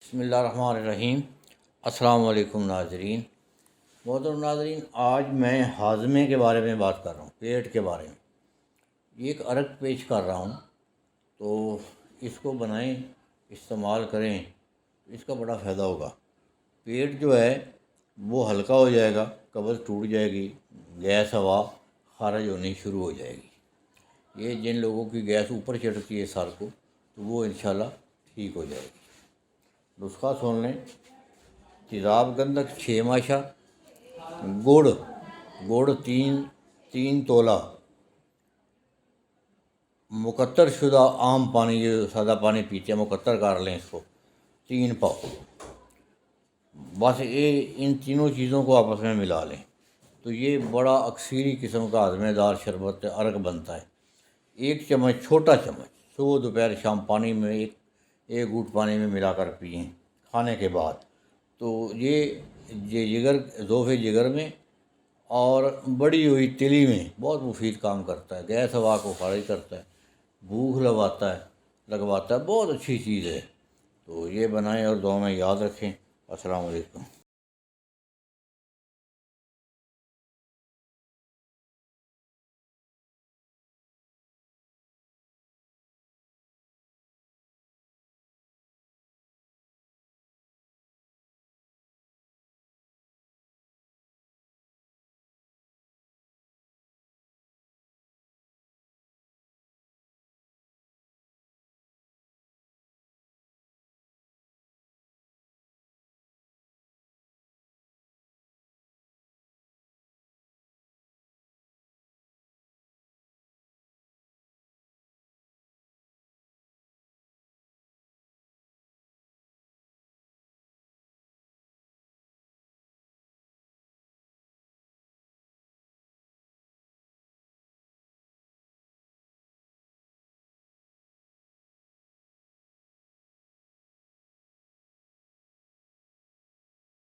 बिस्मिल्लाहिर्रहमानिर्रहीम। अस्सलाम वालेकुम नाज़रीन। मोहतरम नाज़रीन, आज मैं हाज़मे के बारे में बात कर रहा हूँ, पेट के बारे में। ये एक अर्क पेश कर रहा हूँ, तो इसको बनाएं, इस्तेमाल करें, इसका बड़ा फ़ायदा होगा। पेट जो है वो हल्का हो जाएगा, कब्ज़ टूट जाएगी, गैस हवा खारिज होनी शुरू हो जाएगी। ये जिन लोगों की गैस ऊपर चढ़ती है सर को, तो वो इंशाल्लाह ठीक हो जाएगी। नुस्खा सुन लें। तेज़ाब गंधक 6 माशा, गुड़ गुड़ तीन तोला, मुकत्तर शुदा आम पानी, जो सादा पानी पीते हैं मुकत्तर कर लें इसको 3 पाव। बस ये इन तीनों चीज़ों को आपस में मिला लें, तो ये बड़ा अक्सीरी किस्म का हज़मेदार शरबत अर्क बनता है। 1 चम्मच, छोटा चम्मच, सुबह दोपहर शाम पानी में एक घूंट पानी में मिलाकर पिएं खाने के बाद। तो ये जिगर, ज़ोफ़े जिगर में और बड़ी हुई तिली में बहुत मुफीद काम करता है। गैस हवा को खारिज करता है, भूख लगवाता है, बहुत अच्छी चीज़ है। तो ये बनाएं और दुआ में याद रखें। अस्सलाम वालेकुम।